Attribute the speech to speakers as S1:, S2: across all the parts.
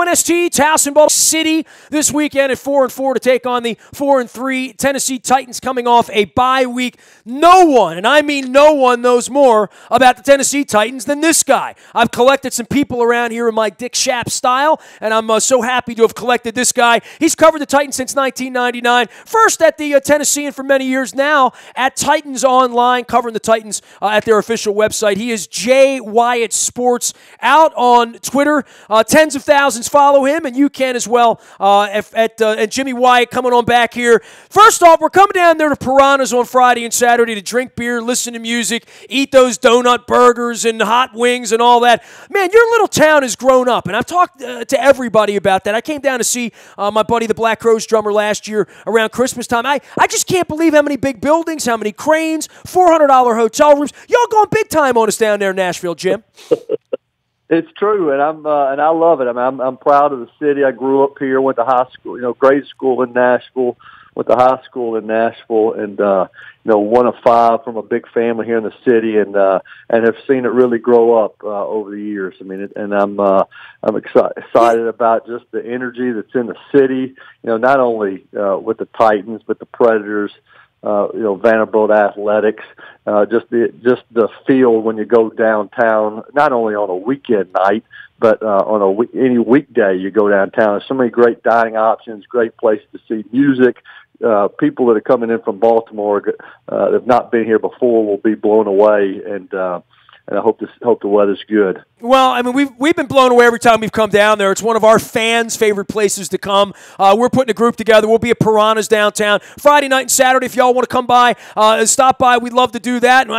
S1: WNST, Towson, Baltimore City this weekend at 4-4 to take on the 4-3 Tennessee Titans coming off a bye week. No one, and I mean no one, knows more about the Tennessee Titans than this guy. I've collected some people around here in my Dick Schaap style, and I'm so happy to have collected this guy. He's covered the Titans since 1999. First at the Tennessean for many years, now at Titans Online, covering the Titans at their official website. He is J. Wyatt Sports out on Twitter. Tens of thousands follow him, and you can as well at Jimmy Wyatt coming on back here. First off, we're coming down there to Piranha's on Friday and Saturday to drink beer, listen to music, eat those donut burgers and hot wings and all that. Man, your little town has grown up, and I've talked to everybody about that. I came down to see my buddy, the Black Crowes drummer, last year around Christmas time. I just can't believe how many big buildings, how many cranes, $400 hotel rooms. Y'all going big time on us down there in Nasvhille, Jim.
S2: It's true, and I love it. I mean, I'm proud of the city. I grew up here, went to high school, grade school in Nashville, went to high school in Nashville, and one of five from a big family here in the city, and have seen it really grow up over the years. I mean, and I'm excited about just the energy that's in the city. Not only with the Titans, but the Predators. Vanderbilt Athletics, just the feel when you go downtown, not only on a weekend night, but on any weekday you go downtown. There's so many great dining options, great places to see music. People that are coming in from Baltimore that have not been here before will be blown away, and I hope the weather's good.
S1: Well, I mean, we've been blown away every time we've come down there. It's one of our fans' favorite places to come. We're putting a group together. We'll be at Piranha's downtown Friday night and Saturday. If y'all want to come by and stop by, we'd love to do that. And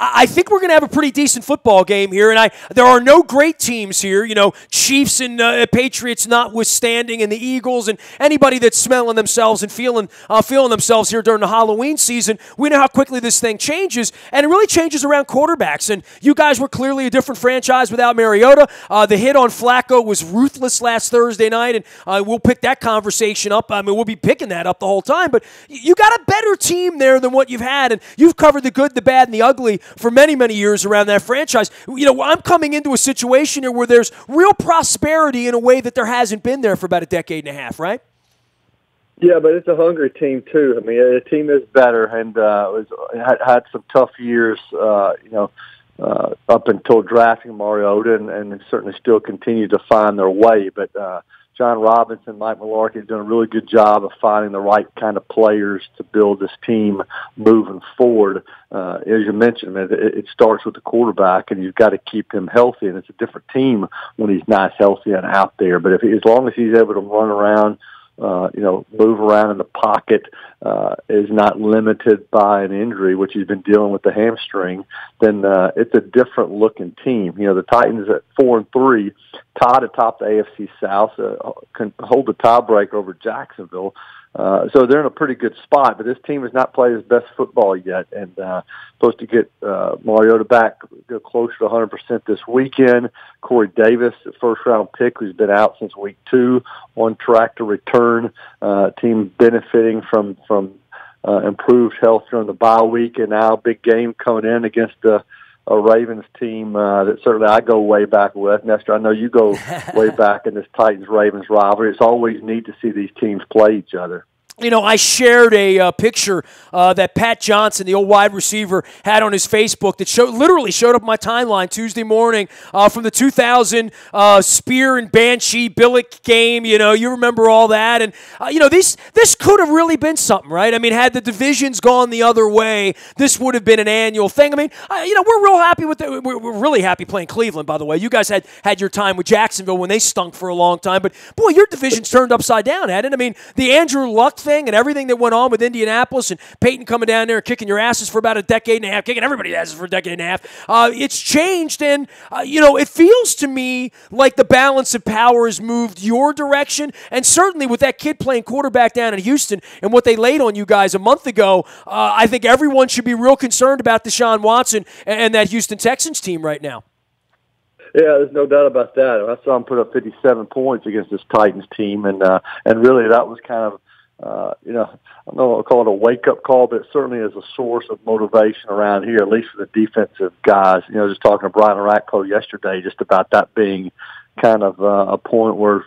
S1: I think we're going to have a pretty decent football game here. And there are no great teams here. Chiefs and Patriots notwithstanding, and the Eagles and anybody that's smelling themselves and feeling themselves here during the Halloween season. We know how quickly this thing changes, and it really changes around quarterbacks. And you guys were clearly a different franchise without Mariota. The hit on Flacco was ruthless last Thursday night, and we'll pick that conversation up. I mean, we'll be picking that up the whole time, but you got a better team there than what you've had, and you've covered the good, the bad, and the ugly for many, many years around that franchise. I'm coming into a situation here where there's real prosperity in a way that there hasn't been there for about a decade and a half, right?
S2: Yeah, but it's a hungry team, too. I mean, the team is better, and had some tough years, up until drafting Mariota, and certainly still continue to find their way. But John Robinson, Mike Mularkey have done a really good job of finding the right kind of players to build this team moving forward. As you mentioned, it starts with the quarterback, and you've got to keep him healthy, and it's a different team when he's not healthy and out there. But as long as he's able to run around, move around in the pocket, is not limited by an injury, which he's been dealing with the hamstring, then it's a different looking team. The Titans at 4-3, tied atop the AFC South, can hold the tiebreaker over Jacksonville. So they're in a pretty good spot, but this team has not played its best football yet, and supposed to get Mariota back closer to 100% this weekend. Corey Davis, the first-round pick, who's been out since week 2, on track to return. Team benefiting from improved health during the bye week, and now a big game coming in against a Ravens team that certainly I go way back with. Nestor, I know you go way back in this Titans-Ravens rivalry. It's always neat to see these teams play each other.
S1: I shared a picture that Pat Johnson, the old wide receiver, had on his Facebook that literally showed up on my timeline Tuesday morning from the 2000 Spear and Banshee Billick game. You remember all that. And, this could have really been something, right? I mean, had the divisions gone the other way, this would have been an annual thing. I mean, we're real happy with it. We're really happy playing Cleveland, by the way. You guys had your time with Jacksonville when they stunk for a long time. But, boy, your division's turned upside down, hadn't it? I mean, the Andrew Luck thing and everything that went on with Indianapolis and Peyton coming down there and kicking your asses for about a decade and a half, kicking everybody's asses for a decade and a half. It's changed, and, it feels to me like the balance of power has moved your direction, and certainly with that kid playing quarterback down in Houston and what they laid on you guys a month ago, I think everyone should be real concerned about Deshaun Watson and that Houston Texans team right now.
S2: Yeah, there's no doubt about that. I saw him put up 57 points against this Titans team, and really that was kind of, I don't know if I'll call it a wake-up call, but it certainly is a source of motivation around here, at least for the defensive guys. Just talking to Brian Ratko yesterday just about that being, kind of a point where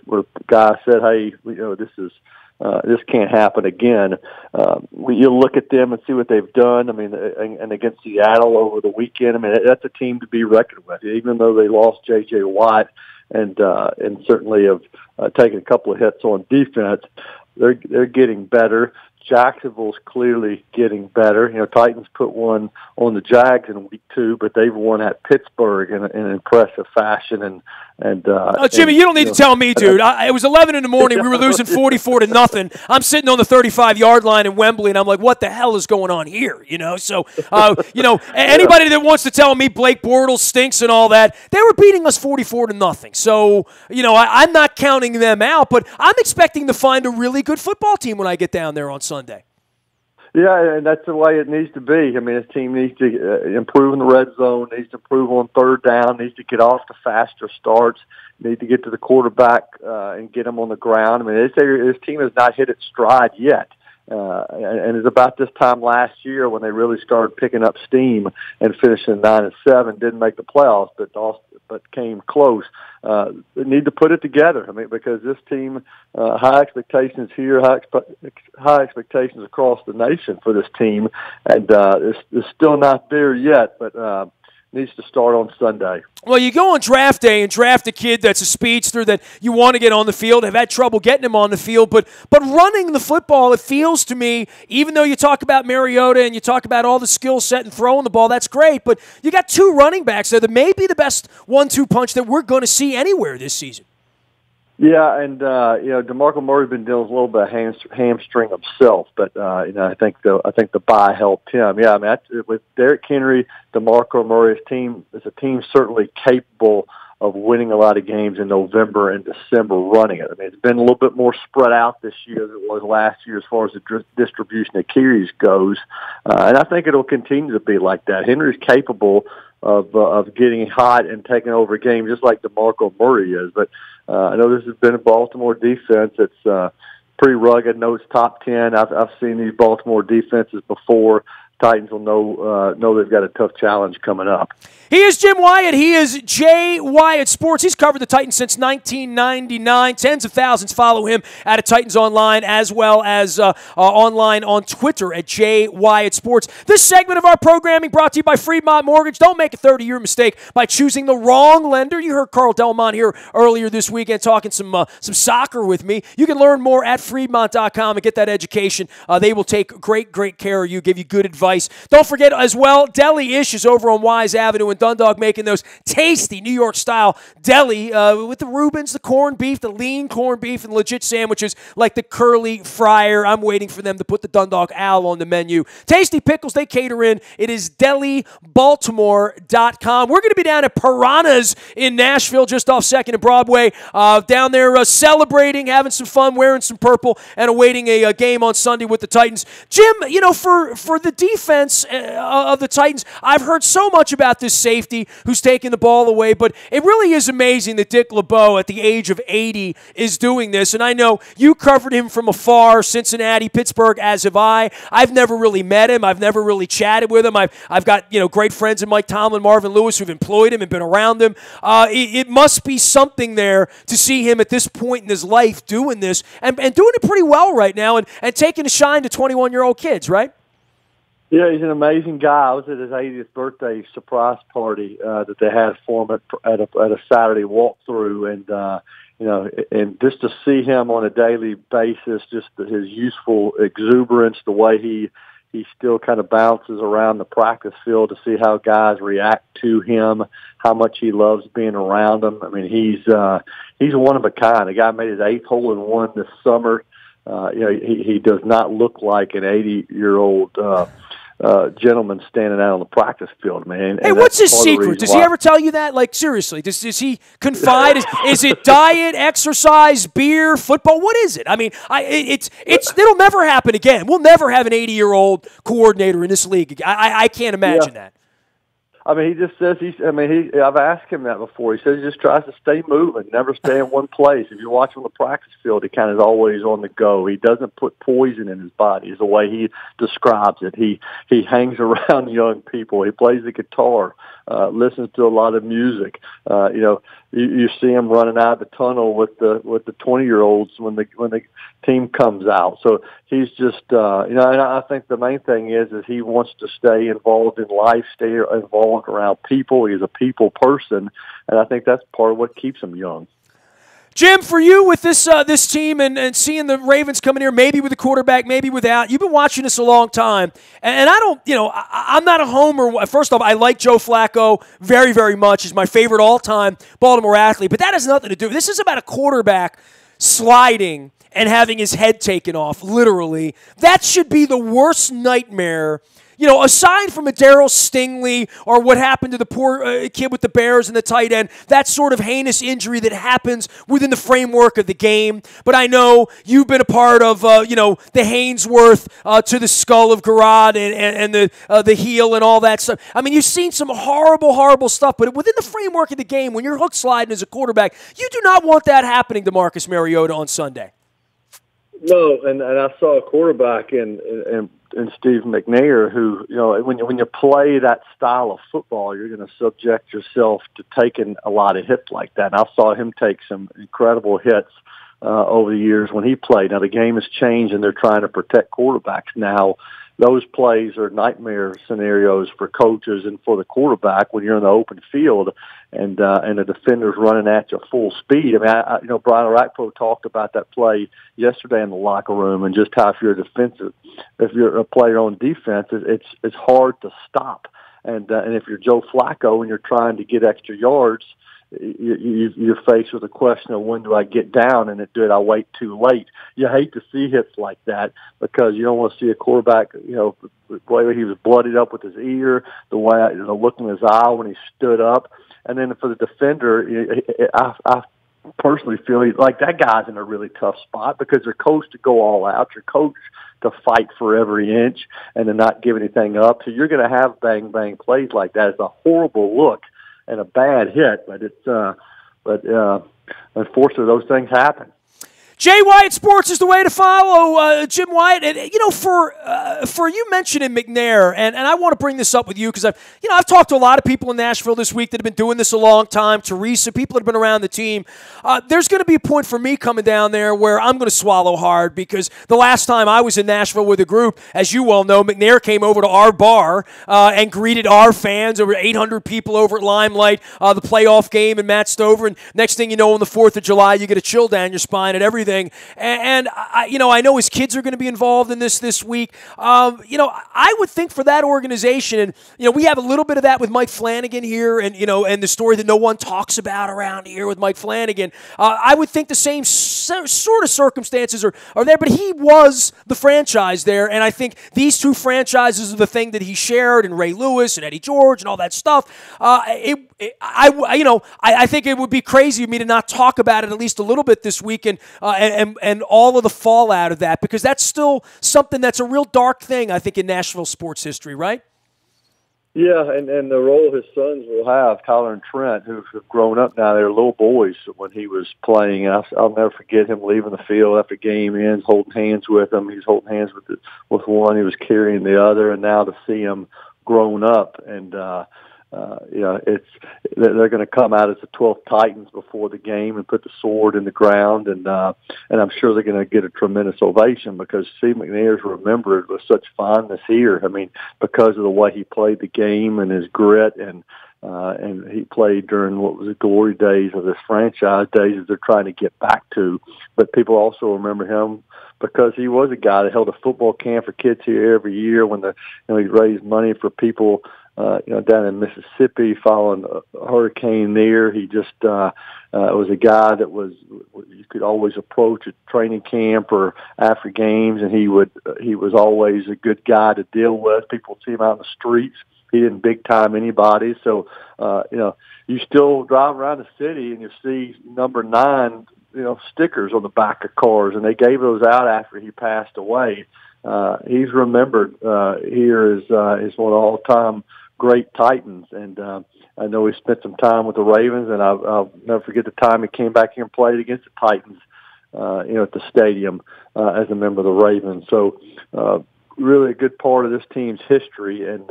S2: guys said, "Hey, this can't happen again." You look at them and see what they've done. I mean, and against Seattle over the weekend, I mean, that's a team to be reckoned with. Even though they lost J.J. Watt and certainly have taken a couple of hits on defense, they're getting better. Jacksonville's clearly getting better. Titans put one on the Jags in week 2, but they've won at Pittsburgh in an impressive fashion.
S1: Jimmy, you don't need to tell me, dude. It was 11 in the morning. We were losing 44-0. I'm sitting on the 35-yard line in Wembley, and I'm like, what the hell is going on here? So, anybody that wants to tell me Blake Bortles stinks and all that, they were beating us 44-0. So, I'm not counting them out, but I'm expecting to find a really good football team when I get down there on Sunday.
S2: Yeah, and that's the way it needs to be. I mean, this team needs to improve in the red zone, needs to improve on third down, needs to get off to faster starts, need to get to the quarterback and get them on the ground. I mean, this team has not hit its stride yet. And it's about this time last year when they really started picking up steam and finishing 9-7. Didn't make the playoffs, but came close. They need to put it together. I mean, because this team, high expectations here, high expectations across the nation for this team, and it's still not there yet. But needs to start on Sunday.
S1: Well, you go on draft day and draft a kid that's a speedster that you want to get on the field, have had trouble getting him on the field, but running the football, it feels to me, even though you talk about Mariota and you talk about all the skill set and throwing the ball, that's great, but you got 2 running backs there that may be the best 1-2 punch that we're going to see anywhere this season.
S2: Yeah, and DeMarco Murray's been dealing with a little bit of hamstring himself, but I think the bye helped him. Yeah, I mean, with Derrick Henry, DeMarco Murray's team is a team certainly capable of winning a lot of games in November and December running it. I mean, it's been a little bit more spread out this year than it was last year as far as the distribution of carries goes, and I think it'll continue to be like that. Henry's capable of getting hot and taking over a game just like DeMarco Murray is, but I know this has been a Baltimore defense that's pretty rugged. I know it's top 10. I've seen these Baltimore defenses before. Titans will know they've got a tough challenge coming up.
S1: He is Jim Wyatt. He is J. Wyatt Sports. He's covered the Titans since 1999. Tens of thousands follow him at Titans Online as well as online on Twitter at J. Wyatt Sports. This segment of our programming brought to you by Fremont Mortgage. Don't make a 30-year mistake by choosing the wrong lender. You heard Carl Delmont here earlier this weekend talking some soccer with me. You can learn more at Fremont.com and get that education. They will take great care of you, give you good advice. Don't forget as well, Deli-ish is over on Wise Avenue in Dundalk, making those tasty New York-style deli with the Reubens, the corned beef, the lean corned beef, and legit sandwiches like the Curly Fryer. I'm waiting for them to put the Dundalk Owl on the menu. Tasty pickles, they cater in. It is delibaltimore.com. We're going to be down at Piranha's in Nashville, just off 2nd and Broadway, down there celebrating, having some fun, wearing some purple, and awaiting a game on Sunday with the Titans. Jim, for the defense of the Titans, I've heard so much about this safety who's taking the ball away, but it really is amazing that Dick LeBeau at the age of 80 is doing this, and I know you covered him from afar, Cincinnati, Pittsburgh, as have I. I've never really met him. I've never really chatted with him. I've got great friends in Mike Tomlin, Marvin Lewis, who've employed him and been around him. It must be something there to see him at this point in his life doing this and doing it pretty well right now and taking a shine to 21-year-old kids, right?
S2: Yeah, he's an amazing guy. I was at his 80th birthday surprise party that they had for him at a Saturday walkthrough, and just to see him on a daily basis, just his youthful exuberance, the way he still kind of bounces around the practice field to see how guys react to him, how much he loves being around them. I mean, he's one of a kind. The guy made his 8th hole-in-one this summer. He does not look like an 80-year-old gentleman standing out on the practice field, man.
S1: Hey, what's his secret? Does he ever tell you that? Like, seriously, does he confide? Is it diet, exercise, beer, football? What is it? I mean, it'll never happen again. We'll never have an 80-year-old coordinator in this league. I can't imagine that.
S2: I mean, he just says I've asked him that before. He says he just tries to stay moving, never stay in one place. If you watch him on the practice field, he kind of is always on the go. He doesn't put poison in his body, is the way he describes it. He hangs around young people. He plays the guitar listens to a lot of music. You see him running out of the tunnel with the 20-year-olds when the team comes out. So he's just and I think the main thing is he wants to stay involved in life, stay involved around people. He's a people person, and I think that's part of what keeps him young.
S1: Jim, for you with this team and seeing the Ravens coming here, maybe with a quarterback, maybe without, you've been watching this a long time, and I don't, I'm not a homer. First off, I like Joe Flacco very, very much. He's my favorite all-time Baltimore athlete, but that has nothing to do. This is about a quarterback sliding and having his head taken off, literally. That should be the worst nightmare. Aside from a Darryl Stingley or what happened to the poor kid with the Bears and the tight end, that sort of heinous injury that happens within the framework of the game. But I know you've been a part of, the Hainsworth to the skull of Garrod and the heel and all that stuff. I mean, you've seen some horrible, horrible stuff, but within the framework of the game, when you're hook sliding as a quarterback, you do not want that happening to Marcus Mariota on Sunday.
S2: No, and I saw a quarterback in Steve McNair who, when you play that style of football, you're going to subject yourself to taking a lot of hits like that. And I saw him take some incredible hits over the years when he played. Now, the game has changed, and they're trying to protect quarterbacks now. Those plays are nightmare scenarios for coaches and for the quarterback when you're in the open field and the defender's running at you full speed. I mean, Brian Orakpo talked about that play yesterday in the locker room and just how if you're a player on defense, it's hard to stop. And if you're Joe Flacco and you're trying to get extra yards, you're faced with a question of when do I get down, and did I wait too late? You hate to see hits like that because you don't want to see a quarterback, the way he was bloodied up with his ear, the look in his eye when he stood up. And then for the defender, I personally feel like that guy's in a really tough spot because they're coached to go all out. You're coached to fight for every inch and to not give anything up. So you're going to have bang plays like that. It's a horrible look and a bad hit, but unfortunately those things happen.
S1: Jay Wyatt Sports is the way to follow Jim Wyatt. And, for you mentioning McNair, and I want to bring this up with you because I've talked to a lot of people in Nashville this week that have been doing this a long time. Teresa, people that have been around the team. There's going to be a point for me coming down there where I'm going to swallow hard because the last time I was in Nashville with a group, as you well know, McNair came over to our bar and greeted our fans, over 800 people over at Limelight, the playoff game, and Matt Stover. And next thing you know, on the 4th of July, you get a chill down your spine and everything. And I know his kids are going to be involved in this week. I would think for that organization, and we have a little bit of that with Mike Flanagan here, and and the story that no one talks about around here with Mike Flanagan. I would think the same sort of circumstances are there, but he was the franchise there, and I think these two franchises are the thing that he shared, and Ray Lewis and Eddie George and all that stuff. I think it would be crazy of me to not talk about it at least a little bit this week, and all of the fallout of that, because that's still something that's a real dark thing, I think, in Nashville sports history, right?
S2: Yeah, and the role his sons will have, Tyler and Trent, who have grown up now, they're little boys when he was playing. I'll never forget him leaving the field after game ends, holding hands with them. He was holding hands with one, he was carrying the other, and now to see him grown up and they're going to come out as the 12th Titans before the game and put the sword in the ground, and I'm sure they're going to get a tremendous ovation because Steve McNair is remembered with such fondness here. I mean, because of the way he played the game and his grit, and he played during what was the glory days of this franchise, days that they're trying to get back to. But people also remember him because he was a guy that held a football camp for kids here every year when he raised money for people down in Mississippi following a hurricane there. He just was a guy that you could always approach at training camp or after games, and he was always a good guy to deal with. People would see him out in the streets. He didn't big time anybody. So, you still drive around the city and you see number 9, stickers on the back of cars, and they gave those out after he passed away. He's remembered here as one of the all-time great Titans, and I know he spent some time with the Ravens, and I'll never forget the time he came back here and played against the Titans, at the stadium as a member of the Ravens. So really a good part of this team's history, and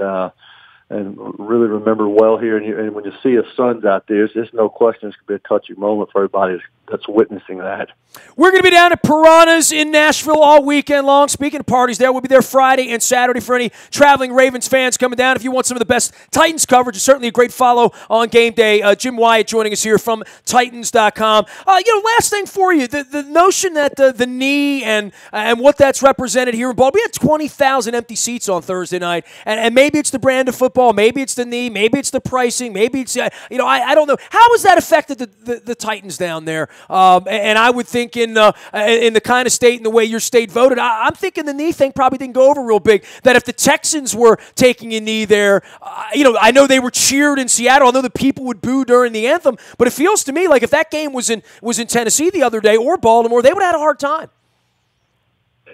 S2: and really remember well here. And when you see his sons out there, there's no question it's going to be a touching moment for everybody that's witnessing that.
S1: We're going to be down at Piranha's in Nashville all weekend long. Speaking of parties there, we'll be there Friday and Saturday for any traveling Ravens fans coming down. If you want some of the best Titans coverage, it's certainly a great follow on game day. Jim Wyatt joining us here from Titans.com. Last thing for you, the notion that the knee and what that's represented here in Baltimore, we had 20,000 empty seats on Thursday night, and maybe it's the brand of football, maybe it's the knee, maybe it's the pricing, maybe it's, I don't know. How has that affected the Titans down there? And I would think in the kind of state and the way your state voted, I'm thinking the knee thing probably didn't go over real big. That if the Texans were taking a knee there, I know they were cheered in Seattle. I know the people would boo during the anthem, but it feels to me like if that game was in Tennessee the other day or Baltimore, they would have had a hard time.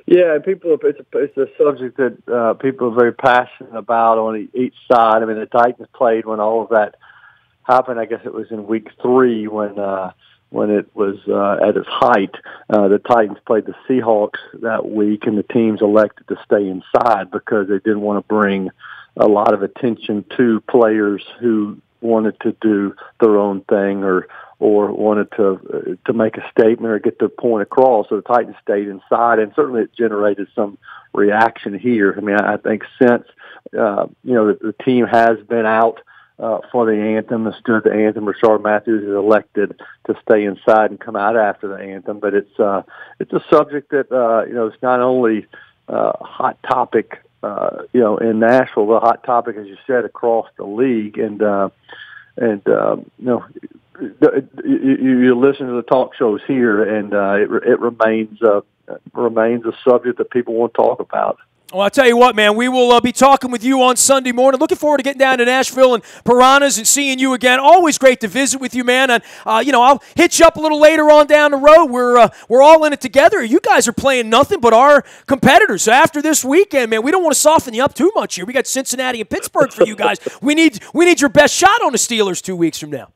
S2: Yeah, it's a subject that people are very passionate about on each side. I mean, the Titans played when all of that happened. I guess it was in week 3 when it was at its height. The Titans played the Seahawks that week, and the teams elected to stay inside because they didn't want to bring a lot of attention to players who wanted to do their own thing or wanted to make a statement or get their point across. So the Titans stayed inside, and certainly it generated some reaction here. I mean, I think since the team has been out for the anthem, and stood the anthem, Rashard Matthews is elected to stay inside and come out after the anthem. But it's a subject that it's not only a hot topic in Nashville, but a hot topic, as you said, across the league. You listen to the talk shows here, and it remains a subject that people want to talk about.
S1: Well, I'll tell you what, man, we will be talking with you on Sunday morning. Looking forward to getting down to Nashville and Piranha's and seeing you again. Always great to visit with you, man. And, I'll hit you up a little later on down the road. We're all in it together. You guys are playing nothing but our competitors. So after this weekend, man, we don't want to soften you up too much here. We got Cincinnati and Pittsburgh for you guys. We need your best shot on the Steelers 2 weeks from now.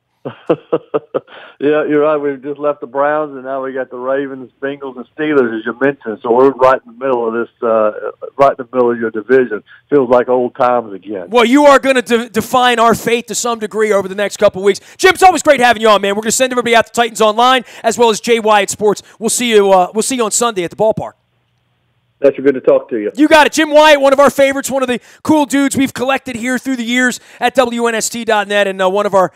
S2: Yeah, you're right. We've just left the Browns, and now we got the Ravens, Bengals, and Steelers, as you mentioned. So we're right in the middle of this, right in the middle of your division. Feels like old times again.
S1: Well, you are going to define our fate to some degree over the next couple of weeks. Jim, it's always great having you on, man. We're going to send everybody out to Titans Online as well as Jay Wyatt Sports. We'll see you on Sunday at the ballpark.
S2: That's good to talk to you.
S1: You got it. Jim Wyatt, one of our favorites, one of the cool dudes we've collected here through the years at WNST.net, and one of our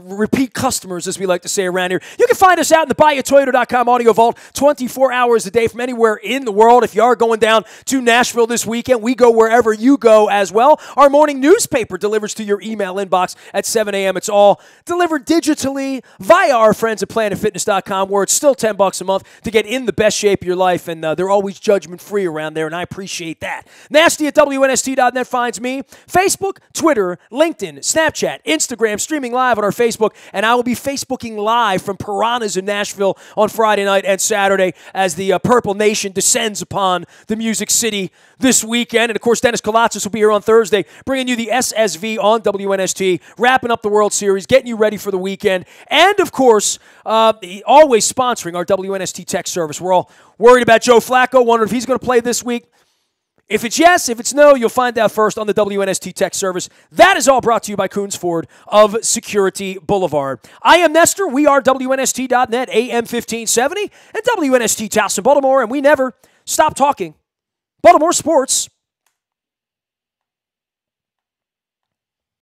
S1: repeat customers, as we like to say around here. You can find us out in the BuyAToyota.com audio vault 24 hours a day from anywhere in the world. If you are going down to Nashville this weekend, we go wherever you go as well. Our morning newspaper delivers to your email inbox at 7 a.m. It's all delivered digitally via our friends at PlanetFitness.com, where it's still $10 a month to get in the best shape of your life, and they're always judgment-free around there, and I appreciate that. Nasty at WNST.net finds me. Facebook, Twitter, LinkedIn, Snapchat, Instagram, streaming live on our Facebook, and I will be Facebooking live from Piranha's in Nashville on Friday night and Saturday as the Purple Nation descends upon the Music City this weekend. And, of course, Dennis Kolatzis will be here on Thursday, bringing you the SSV on WNST, wrapping up the World Series, getting you ready for the weekend, and, of course, always sponsoring our WNST text service. We're all worried about Joe Flacco, wondering if he's going to play this week. If it's yes, if it's no, you'll find out first on the WNST text service. That is all brought to you by Coons Ford of Security Boulevard. I am Nestor. We are WNST.net, AM 1570, and WNST Towson, Baltimore, and we never stop talking Baltimore sports.